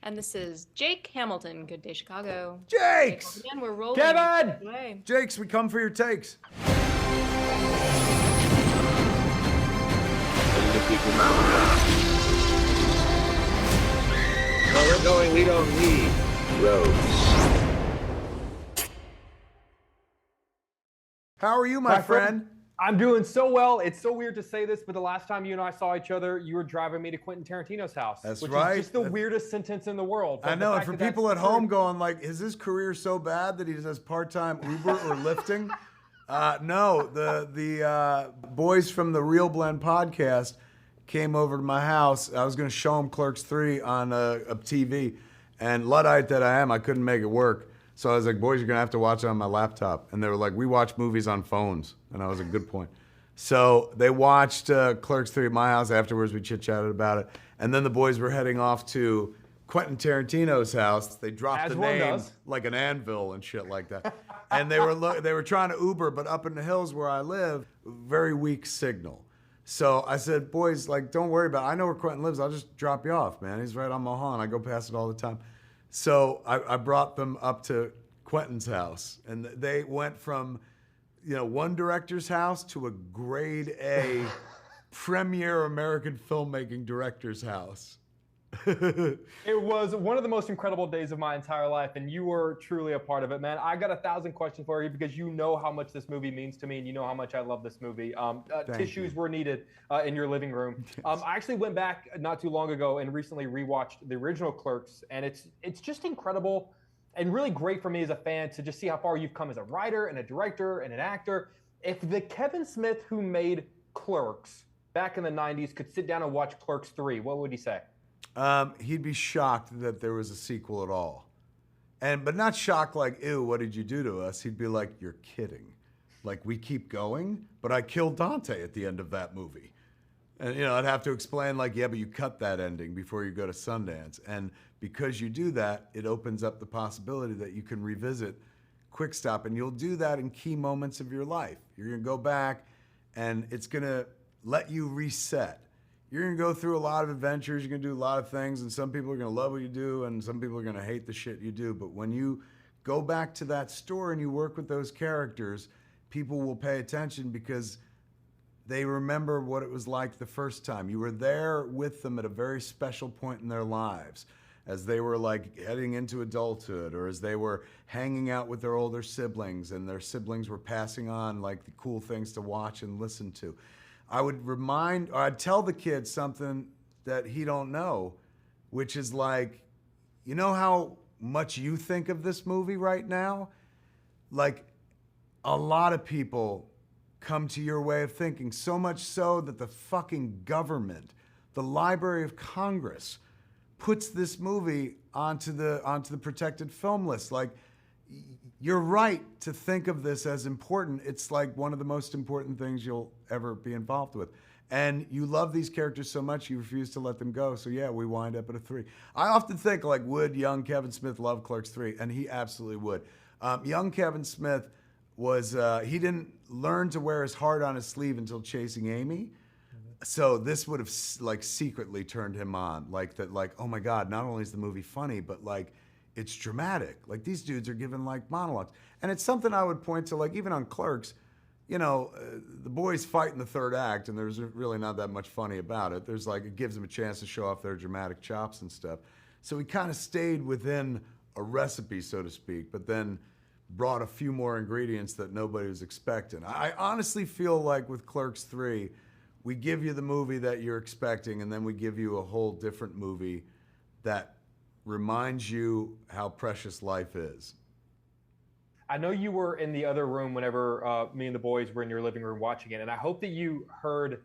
And this is Jake Hamilton. Good day, Chicago. Jakes! Again, we're rolling. Kevin! Jakes, we come for your takes. Where we're going, we don't need roads. How are you, my friend? I'm doing so well. It's so weird to say this, but the last time you and I saw each other, you were driving me to Quentin Tarantino's house. That's which right. is just the weirdest sentence in the world. I know, and for people at home going like, is his career so bad that he does part-time Uber or lifting? No, the boys from the Real Blend podcast came over to my house. I was going to show them Clerks 3 on a TV, and Luddite that I am, I couldn't make it work. So I was like, boys, you're going to have to watch it on my laptop. And they were like, we watch movies on phones. And I was like, good point. So they watched Clerks 3 at my house. Afterwards, we chit-chatted about it. And then the boys were heading off to Quentin Tarantino's house. They dropped the name like an anvil and shit like that. And they were trying to Uber, but up in the hills where I live, very weak signal. So I said, boys, like, don't worry about it. I know where Quentin lives. I'll just drop you off, man. He's right on Mulholland. I go past it all the time. So I brought them up to Quentin's house, and they went from, one director's house to a grade A premier American filmmaking director's house. It was one of the most incredible days of my entire life, and you were truly a part of it, man. I got 1,000 questions for you because you know how much this movie means to me, and you know how much I love this movie. Tissues were needed in your living room. I actually went back not too long ago and recently rewatched the original Clerks, and it's just incredible and really great for me as a fan to just see how far you've come as a writer and a director and an actor. If the Kevin Smith who made Clerks back in the 90s could sit down and watch Clerks 3, what would he say? He'd be shocked that there was a sequel at all. But not shocked like, ew, what did you do to us? He'd be like, you're kidding. Like, we keep going, but I killed Dante at the end of that movie. And, I'd have to explain like, yeah, but you cut that ending before you go to Sundance. And because you do that, it opens up the possibility that you can revisit Quick Stop, and you'll do that in key moments of your life. You're gonna go back, and it's gonna let you reset. You're gonna go through a lot of adventures, you're gonna do a lot of things, and some people are gonna love what you do, and some people are gonna hate the shit you do. But when you go back to that store and you work with those characters, people will pay attention because they remember what it was like the first time. You were there with them at a very special point in their lives, as they were like heading into adulthood, or as they were hanging out with their older siblings, and their siblings were passing on like the cool things to watch and listen to. I'd tell the kid something that he don't know, which is like, you know how much you think of this movie right now? Like, a lot of people come to your way of thinking, so much so that the fucking government, the Library of Congress, puts this movie onto the protected film list. Like, you're right to think of this as important. It's like one of the most important things you'll ever be involved with. And you love these characters so much, you refuse to let them go. So yeah, we wind up at a 3. I often think, like, would young Kevin Smith love Clerks 3? And he absolutely would. Young Kevin Smith was, he didn't learn to wear his heart on his sleeve until Chasing Amy. So this would have like secretly turned him on. Like that, like, oh my God, not only is the movie funny, but like, it's dramatic. Like, these dudes are given like monologues. And it's something I would point to, like, even on Clerks, the boys fight in the third act, and there's really not that much funny about it. There's like, it gives them a chance to show off their dramatic chops and stuff. So he kind of stayed within a recipe, so to speak, but then brought a few more ingredients that nobody was expecting. I honestly feel like with Clerks 3, we give you the movie that you're expecting, and then we give you a whole different movie that reminds you how precious life is. I know you were in the other room whenever me and the boys were in your living room watching it, and I hope that you heard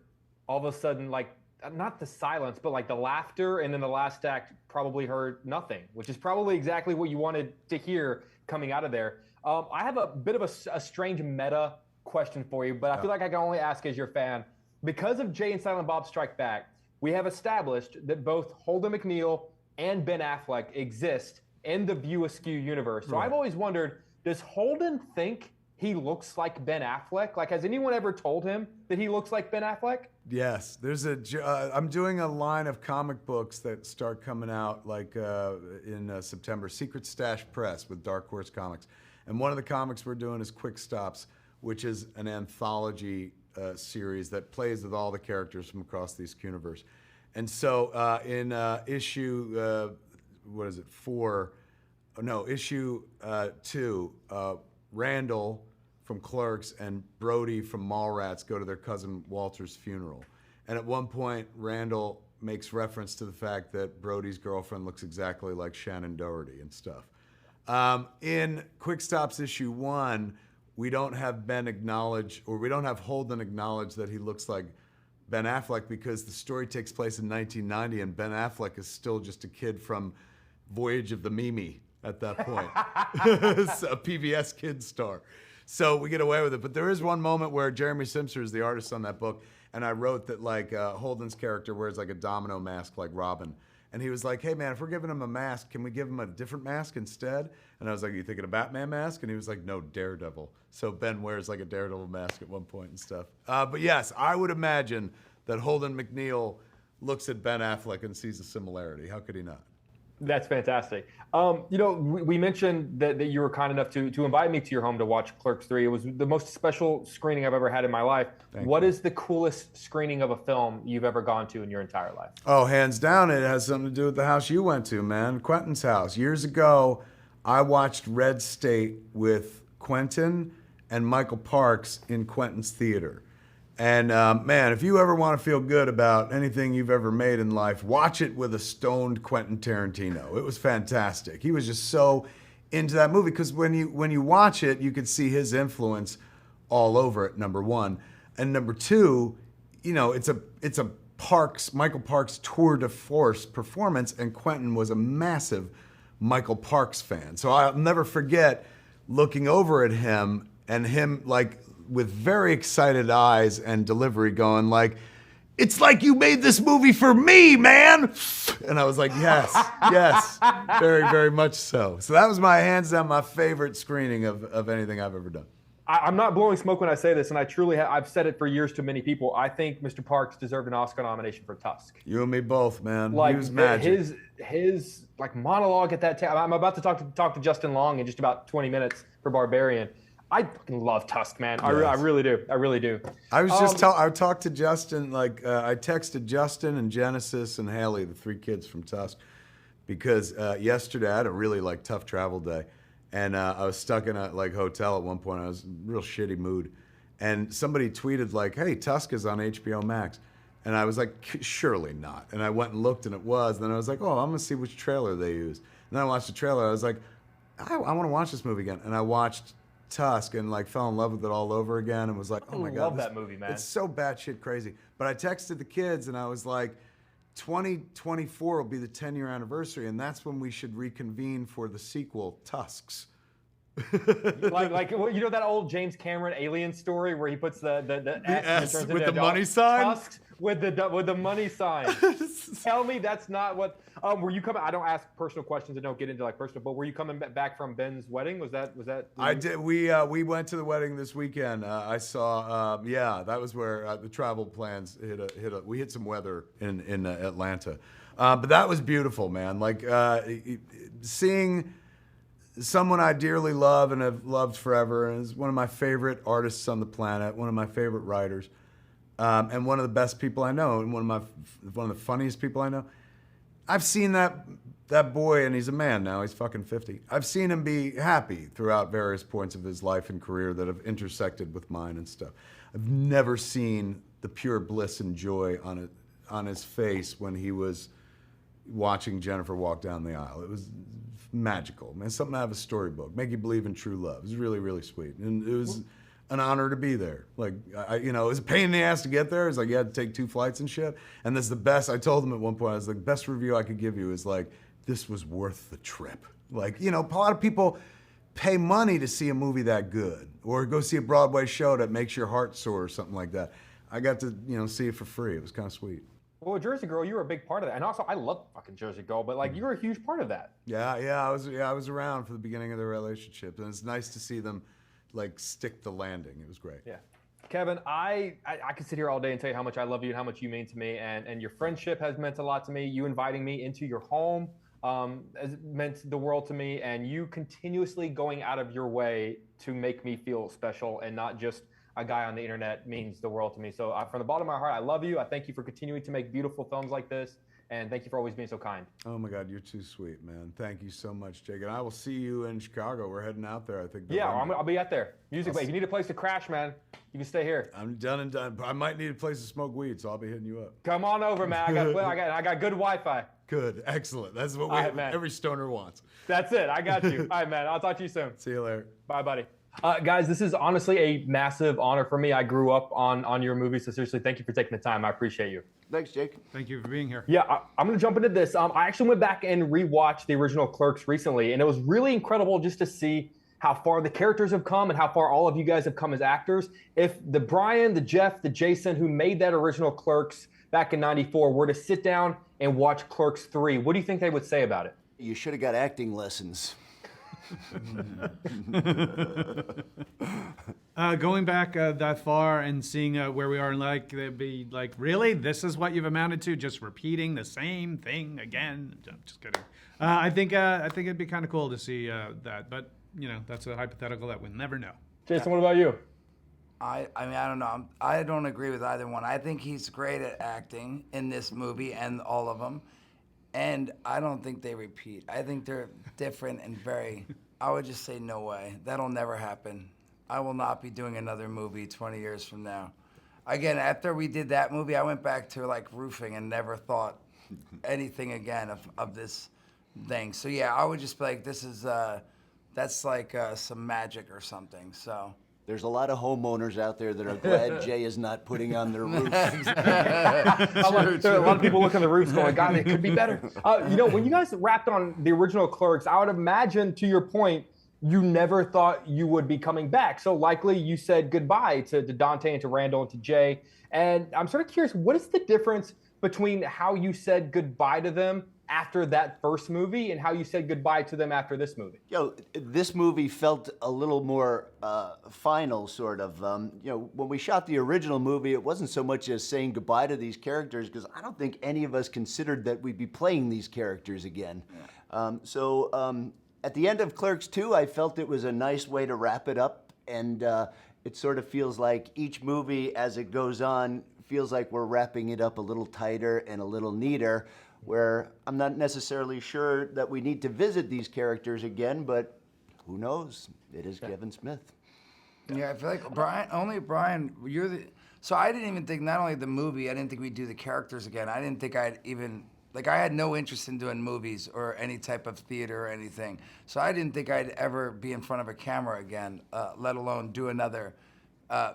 all of a sudden, like, not the silence, but like the laughter, and then the last act probably heard nothing, which is probably exactly what you wanted to hear coming out of there. I have a bit of a strange meta question for you, but I feel like I can only ask as your fan. Because of Jay and Silent Bob Strike Back, we have established that both Holden McNeil and Ben Affleck exist in the View Askew universe. So I've always wondered, does Holden think he looks like Ben Affleck? Like, has anyone ever told him that he looks like Ben Affleck? Yes, there's I'm doing a line of comic books that start coming out like in September. Secret Stash Press with Dark Horse Comics, and one of the comics we're doing is Quick Stops, which is an anthology series that plays with all the characters from across the Askewniverse. And so in issue what is it, 4? Oh, no, issue 2. Randall from Clerks and Brody from Mallrats go to their cousin Walter's funeral. And at one point, Randall makes reference to the fact that Brody's girlfriend looks exactly like Shannon Doherty and stuff. In Quick Stops issue 1, we don't have Ben acknowledge, or we don't have Holden acknowledge that he looks like Ben Affleck because the story takes place in 1990 and Ben Affleck is still just a kid from Voyage of the Mimi at that point. It's a PBS Kids star. So we get away with it. But there is one moment where Jeremy Simpson is the artist on that book, and I wrote that like Holden's character wears like a domino mask like Robin. And he was like, hey man, if we're giving him a mask, can we give him a different mask instead? And I was like, are you thinking a Batman mask? And he was like, no, Daredevil. So Ben wears like a Daredevil mask at one point and stuff. But yes, I would imagine that Holden McNeil looks at Ben Affleck and sees a similarity. How could he not? That's fantastic. You know, we mentioned that you were kind enough to invite me to your home to watch Clerks 3. It was the most special screening I've ever had in my life. What is the coolest screening of a film you've ever gone to in your entire life? Oh, hands down, it has something to do with the house you went to, man. Quentin's house. Years ago, I watched Red State with Quentin and Michael Parks in Quentin's theater. And man, if you ever want to feel good about anything you've ever made in life, watch it with a stoned Quentin Tarantino. It was fantastic. He was just so into that movie because when you watch it, you could see his influence all over it. Number one, and number two, you know, it's a Michael Parks tour de force performance, and Quentin was a massive Michael Parks fan. So I'll never forget looking over at him and him like with very excited eyes and delivery going like, it's like you made this movie for me, man. And I was like, yes, yes, very, very much so. So that was my hands down my favorite screening of anything I've ever done. I'm not blowing smoke when I say this, and I truly I've said it for years to many people. I think Mr. Parks deserved an Oscar nomination for Tusk. You and me both, man. Like he was magic. His like monologue at that time. I'm about to talk to Justin Long in just about 20 minutes for Barbarian. I fucking love Tusk, man. Yes. I really do. I really do. I was just I talked to Justin, like I texted Justin and Genesis and Haley, the 3 kids from Tusk, because yesterday I had a really like tough travel day, and I was stuck in a like hotel at one point. I was in a real shitty mood, and somebody tweeted like, "Hey, Tusk is on HBO Max," and I was like, "Surely not." And I went and looked, and it was. Then I was like, "Oh, I'm gonna see which trailer they used." And then I watched the trailer. I was like, I want to watch this movie again, and I watched Tusk and like fell in love with it all over again and was like, oh my God. I love that movie, man. It's so batshit crazy. But I texted the kids and I was like, 2024 will be the 10-year anniversary, and that's when we should reconvene for the sequel, Tusks. like you know that old James Cameron Alien story where he puts the S and it turns with into the money sign? Tusks with the money sign. Tell me that's not what. Were you coming? I don't ask personal questions and don't get into like personal. But were you coming back from Ben's wedding? Was that? I did. We went to the wedding this weekend. I saw. That was where the travel plans we hit some weather in Atlanta, but that was beautiful, man. Like seeing someone I dearly love and have loved forever, and is one of my favorite artists on the planet, one of my favorite writers, and one of the best people I know, and one of the funniest people I know. I've seen that boy, and he's a man now. He's fucking 50. I've seen him be happy throughout various points of his life and career that have intersected with mine and stuff. I've never seen the pure bliss and joy on his face when he was watching Jennifer walk down the aisle. It was magical, man. Something out of a storybook. Make you believe in true love. It was really, really sweet, and it was an honor to be there. Like, it was a pain in the ass to get there. It's like you had to take 2 flights and shit. And that's the best. I told him at one point, I was like, the best review I could give you is like, this was worth the trip. Like, a lot of people pay money to see a movie that good, or go see a Broadway show that makes your heart sore or something like that. I got to, see it for free. It was kind of sweet. Well, Jersey Girl, you were a big part of that, and also I love fucking Jersey Girl, but like you were a huge part of that. Yeah, I was around for the beginning of their relationship, and it's nice to see them like stick the landing. It was great. Yeah. Kevin, I could sit here all day and tell you how much I love you and how much you mean to me, and your friendship has meant a lot to me. You inviting me into your home has meant the world to me, and you continuously going out of your way to make me feel special and not just a guy on the internet means the world to me. So from the bottom of my heart, I love you. I thank you for continuing to make beautiful films like this. And thank you for always being so kind. Oh my God, you're too sweet, man. Thank you so much, Jake. And I will see you in Chicago. We're heading out there, I think. Yeah, I'll be out there. Music, if you need a place to crash, man, you can stay here. I'm done and done. I might need a place to smoke weed, so I'll be hitting you up. Come on over, man. I got good Wi-Fi. Good, excellent. That's what every stoner wants. That's it. I got you. All right, man. I'll talk to you soon. See you later. Bye, buddy. Guys, this is honestly a massive honor for me. I grew up on your movie, so seriously, thank you for taking the time. I appreciate you. Thanks, Jake. Thank you for being here. Yeah, I'm going to jump into this. I actually went back and rewatched the original Clerks recently, and it was really incredible just to see how far the characters have come and how far all of you guys have come as actors. If the Brian, the Jeff, the Jason who made that original Clerks back in '94 were to sit down and watch Clerks 3, what do you think they would say about it? You should have got acting lessons. Going back that far and seeing where we are in life, they'd be like, really? This is what you've amounted to? Just repeating the same thing again? I'm just kidding. I think it'd be kind of cool to see that, but you know, that's a hypothetical that we'll never know. Jason, what about you? I mean, I don't know. I don't agree with either one. I think he's great at acting in this movie and all of them. And I don't think they repeat. I think they're different and very, I would just say no way. That'll never happen. I will not be doing another movie 20 years from now. Again, after we did that movie, I went back to like roofing and never thought anything again of this thing. So yeah, I would just be like, this is, that's like some magic or something, so. There's a lot of homeowners out there that are glad Jay is not putting on their roof. There are a lot of people looking at the roofs going, God, it could be better. You know, when you guys wrapped on the original Clerks, I would imagine, to your point, you never thought you would be coming back. So likely you said goodbye to Dante and to Randall and to Jay. And I'm sort of curious, what is the difference between how you said goodbye to them after that first movie and how you said goodbye to them after this movie? This movie felt a little more final, sort of. When we shot the original movie, it wasn't so much as saying goodbye to these characters, because I don't think any of us considered that we'd be playing these characters again. Yeah. At the end of Clerks 2, I felt it was a nice way to wrap it up, and it sort of feels like each movie, as it goes on, feels like we're wrapping it up a little tighter and a little neater, where I'm not necessarily sure that we need to visit these characters again, but who knows? It is Kevin Smith. Yeah, I feel like Brian, you're the. So I didn't even think, not only the movie, I didn't think we'd do the characters again. I didn't think I'd even, like, I had no interest in doing movies or any type of theater or anything. So I didn't think I'd ever be in front of a camera again, let alone do another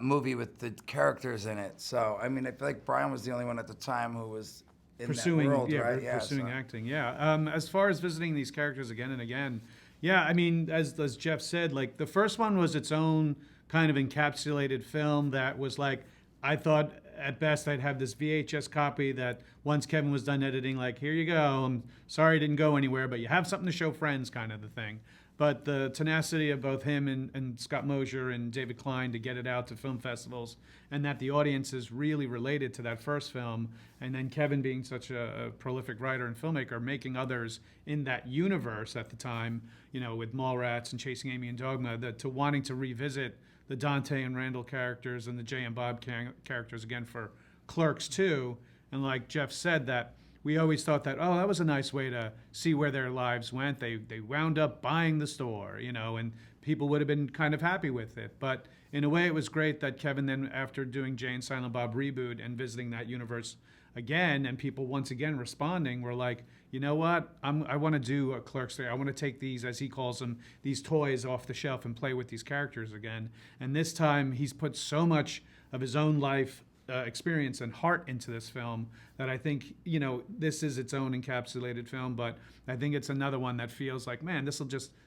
movie with the characters in it. So, I mean, I feel like Brian was the only one at the time who was in pursuing, that world, right? Pursuing acting, yeah. As far as visiting these characters again and again, yeah, I mean, as Jeff said, like, the first one was its own kind of encapsulated film that was like, I thought at best I'd have this VHS copy that once Kevin was done editing, like, here you go, I'm sorry it didn't go anywhere, but you have something to show friends, kind of the thing. But the tenacity of both him and Scott Mosier and David Klein to get it out to film festivals, and that the audience is really related to that first film, and then Kevin being such a prolific writer and filmmaker, making others in that universe at the time, you know, with Mallrats and Chasing Amy and Dogma, to wanting to revisit the Dante and Randall characters and the Jay and Bob characters again for Clerks 2. And like Jeff said, that we always thought that, oh, that was a nice way to see where their lives went. They wound up buying the store, you know, and people would have been kind of happy with it. But in a way, it was great that Kevin then, after doing Jay and Silent Bob reboot and visiting that universe again, and people once again responding, were like, you know what, I want to do a Clerks 3. I want to take these, as he calls them, these toys off the shelf and play with these characters again. And this time, he's put so much of his own life experience and heart into this film that I think, you know, this is its own encapsulated film, but I think it's another one that feels like, man, this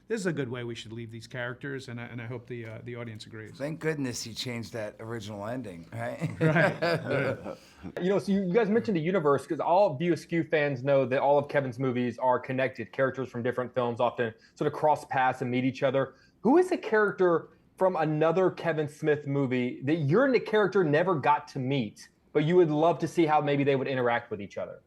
is a good way we should leave these characters, and I hope the audience agrees. Thank goodness he changed that original ending, right? Right. You know, so you guys mentioned the universe, because all of you Askew fans know that all of Kevin's movies are connected. Characters from different films often sort of cross paths and meet each other. Who is a character from another Kevin Smith movie that your character never got to meet, but you would love to see how maybe they would interact with each other?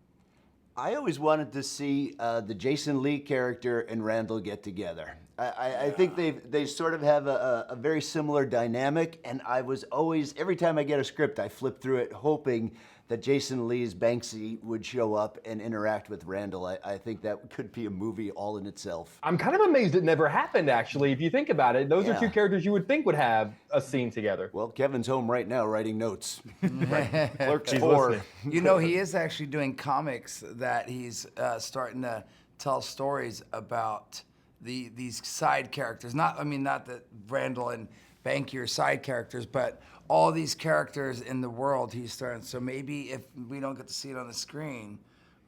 I always wanted to see the Jason Lee character and Randall get together. I think they sort of have a very similar dynamic, and I was always, every time I get a script, I flip through it hoping that Jason Lee's Banksy would show up and interact with Randall. I think that could be a movie all in itself. I'm kind of amazed it never happened, actually. If you think about it, those are two characters you would think would have a scene together. Well, Kevin's home right now writing notes. Clerks He's 4. listening. You know, he is actually doing comics that he's starting to tell stories about these side characters. Not that Randall and Banky are side characters, but all these characters in the world he's starting. So maybe if we don't get to see it on the screen,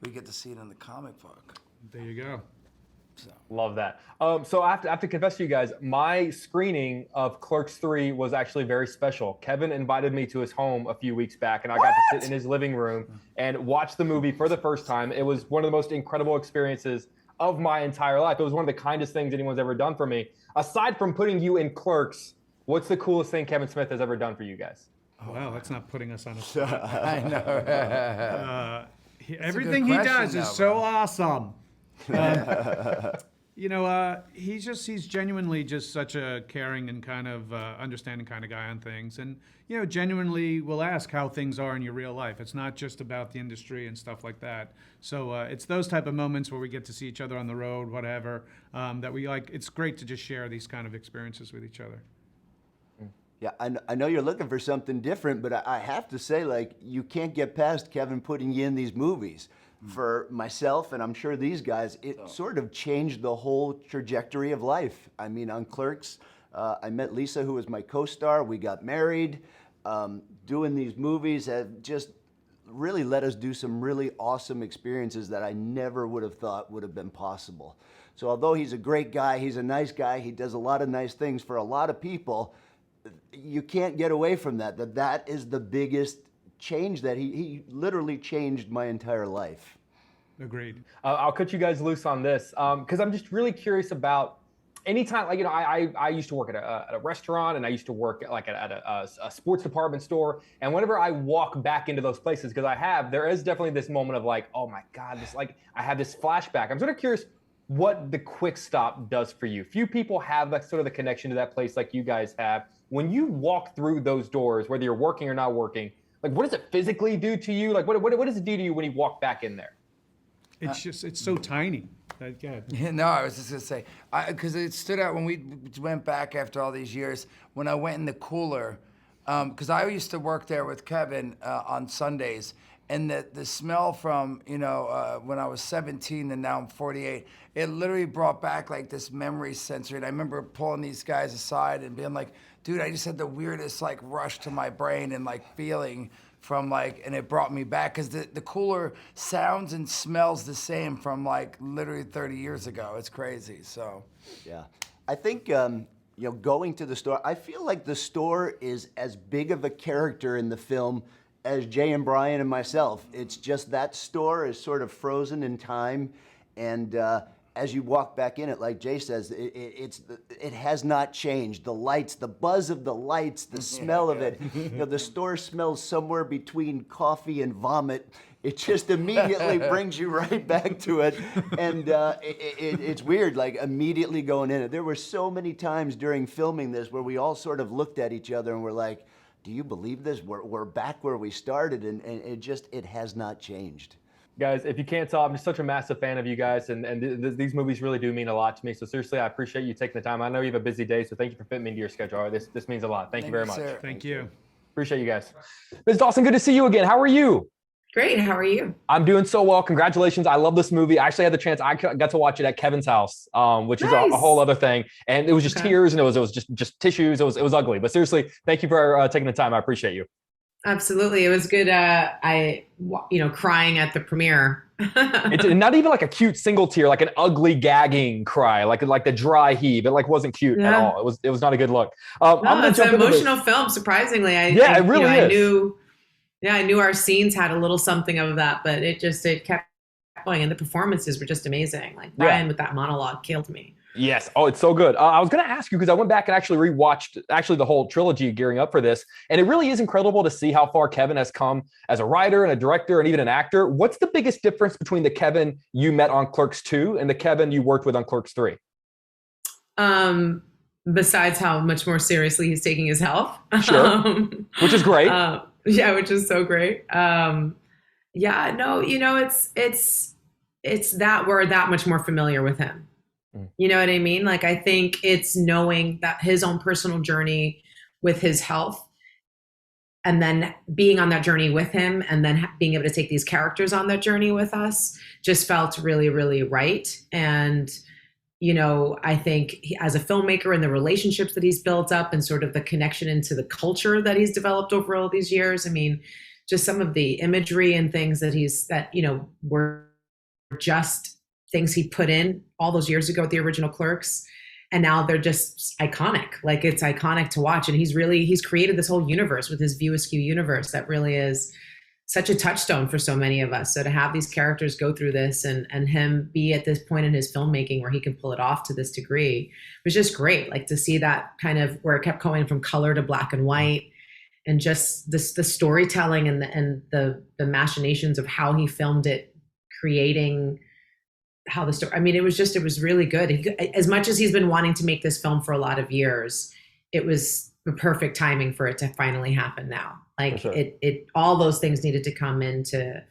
we get to see it in the comic book. There you go. So. Love that. So I have to confess to you guys, my screening of Clerks 3 was actually very special. Kevin invited me to his home a few weeks back, and I got to sit in his living room and watch the movie for the first time. It was one of the most incredible experiences of my entire life. It was one of the kindest things anyone's ever done for me. Aside from putting you in Clerks, what's the coolest thing Kevin Smith has ever done for you guys? Wow, that's not putting us on a spot. I know. Everything he does is so awesome. He's genuinely just such a caring and kind of understanding kind of guy on things. And, genuinely will ask how things are in your real life. It's not just about the industry and stuff like that. So it's those type of moments where we get to see each other on the road, whatever, that we like. It's great to just share these kind of experiences with each other. Yeah, I know you're looking for something different, but I have to say, you can't get past Kevin putting you in these movies. For myself, and I'm sure these guys, it sort of changed the whole trajectory of life. I mean, on Clerks, I met Lisa, who was my co-star. We got married. Doing these movies have just really let us do some really awesome experiences that I never would have thought would have been possible. So although he's a great guy, he's a nice guy, he does a lot of nice things for a lot of people, you can't get away from that. That is the biggest change, that he literally changed my entire life. Agreed. I'll cut you guys loose on this because I'm just really curious about anytime, I used to work at a restaurant, and I used to work at a sports department store. And whenever I walk back into those places, because there is definitely this moment of oh my God, I have this flashback. I'm sort of curious what the Quick Stop does for you. Few people have sort of the connection to that place like you guys have. When you walk through those doors, whether you're working or not working, what does it physically do to you? What does it do to you when you walk back in there? It's so tiny. No, I was just going to say, because it stood out when we went back after all these years, when I went in the cooler, because I used to work there with Kevin on Sundays, and the smell from, when I was 17 and now I'm 48, it literally brought back this memory sensory. And I remember pulling these guys aside and being like, dude, I just had the weirdest rush to my brain and feeling from and it brought me back, because the cooler sounds and smells the same from literally 30 years ago. It's crazy. So yeah, I think going to the store, I feel like the store is as big of a character in the film as Jay and Brian and myself. It's just that store is sort of frozen in time, and as you walk back in it, like Jay says, it has not changed. The lights, the buzz of the lights, the smell of it. The store smells somewhere between coffee and vomit. It just immediately brings you right back to it, and it's weird. Immediately going in it. There were so many times during filming this where we all sort of looked at each other and were like, "Do you believe this? We're back where we started," and it has not changed. Guys, if you can't tell, I'm just such a massive fan of you guys, and these movies really do mean a lot to me. So seriously, I appreciate you taking the time. I know you have a busy day, so thank you for fitting me into your schedule. All right, this means a lot. Thank you very much. Sir. Thank you. Appreciate you guys. Ms. Dawson, good to see you again. How are you? Great. How are you? I'm doing so well. Congratulations. I love this movie. I actually had the chance. I got to watch it at Kevin's house, which is a whole other thing. And it was just tears, and it was just tissues. It was ugly. But seriously, thank you for taking the time. I appreciate you. Absolutely. It was good. Crying at the premiere. It's not even a cute single tear, an ugly gagging cry, like the dry heave. It wasn't cute at all. It was not a good look. It's an emotional film. Surprisingly, it really is. I knew our scenes had a little something of that, but it kept going, and the performances were just amazing. Brian with that monologue killed me. Yes. Oh, it's so good. I was going to ask you because I went back and actually rewatched the whole trilogy gearing up for this. And it really is incredible to see how far Kevin has come as a writer and a director and even an actor. What's the biggest difference between the Kevin you met on Clerks 2 and the Kevin you worked with on Clerks 3? Besides how much more seriously he's taking his health. Sure. Which is great. Yeah, which is so great. Yeah, no, it's that we're that much more familiar with him. You know what I mean? Like, I think it's knowing that his own personal journey with his health and then being on that journey with him and then being able to take these characters on that journey with us just felt really, really right. And, I think as a filmmaker and the relationships that he's built up and sort of the connection into the culture that he's developed over all these years. I mean, just some of the imagery and things that were just things he put in all those years ago at the original Clerks. And now they're just iconic. Like, it's iconic to watch. And he's created this whole universe with his View Askew universe that really is such a touchstone for so many of us. So to have these characters go through this and him be at this point in his filmmaking where he can pull it off to this degree was just great. Like, to see that kind of where it kept going from color to black and white, and just the storytelling and the machinations of how he filmed it, creating how the story, I mean, it was really good. As much as he's been wanting to make this film for a lot of years, it was the perfect timing for it to finally happen now. Like, sure. it all those things needed to come into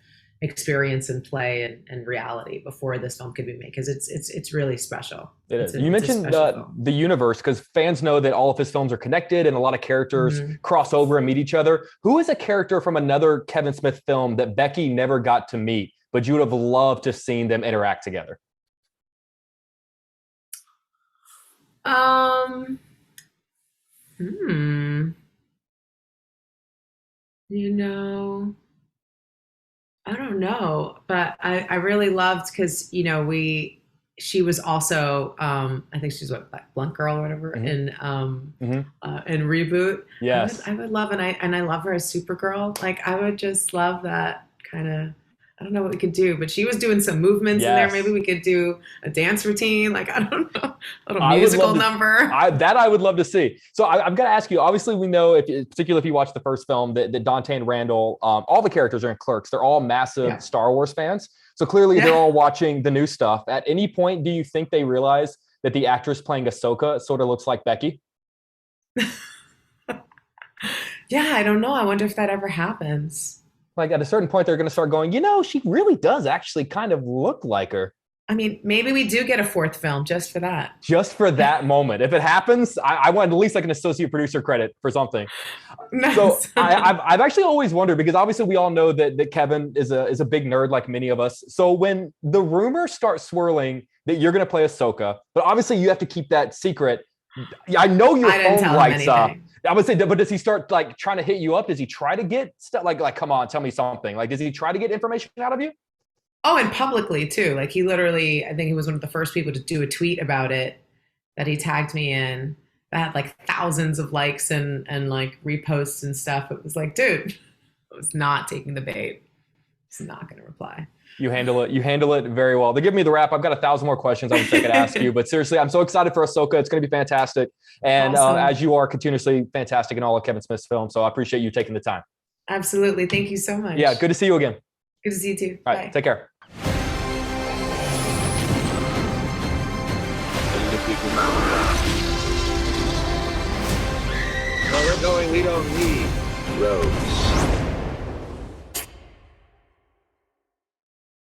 experience and play and reality before this film could be made, because it's really special. It is. You mentioned the universe, because fans know that all of his films are connected and a lot of characters cross over and meet each other. Who is a character from another Kevin Smith film that Becky never got to meet, but you would have loved to have seen them interact together? I don't know, but I really loved, because she was also I think she's Blunt Girl or whatever in Reboot. Yes, I would love, and I love her as Supergirl. Like, I would just love that kind of. I don't know what we could do, but she was doing some movements in there. Maybe we could do a dance routine. Like, I don't know, a little musical number. I would love to see. So I'm going to ask you, obviously we know, particularly if you watch the first film, that Dante and Randall, all the characters are in Clerks. They're all massive Star Wars fans. So clearly they're all watching the new stuff. At any point, do you think they realize that the actress playing Ahsoka sort of looks like Becky? Yeah, I don't know. I wonder if that ever happens. Like, at a certain point, they're going to start going, she really does actually kind of look like her. I mean, maybe we do get a fourth film just for that. Just for that moment. If it happens, I want at least like an associate producer credit for something. Nice. So I've actually always wondered, because obviously we all know that Kevin is a big nerd like many of us. So when the rumors start swirling that you're going to play Ahsoka, but obviously you have to keep that secret. I know your phone lights up. I would say, but does he start like trying to hit you up? Does he try to get stuff like, come on, tell me something? Like, does he try to get information out of you? Oh, and publicly too. Like, he literally, I think he was one of the first people to do a tweet about it that he tagged me in, that had like thousands of likes and like reposts and stuff. It was like, dude, I was not taking the bait. Just not going to reply. You handle it very well. They give me the wrap. I've got 1,000 more questions I wish I could ask you, but seriously, I'm so excited for Ahsoka. It's going to be fantastic. And awesome. As you are continuously fantastic in all of Kevin Smith's films. So I appreciate you taking the time. Absolutely. Thank you so much. Yeah. Good to see you again. Good to see you too. All right. Bye. Take care. Where we're going, we don't need roads.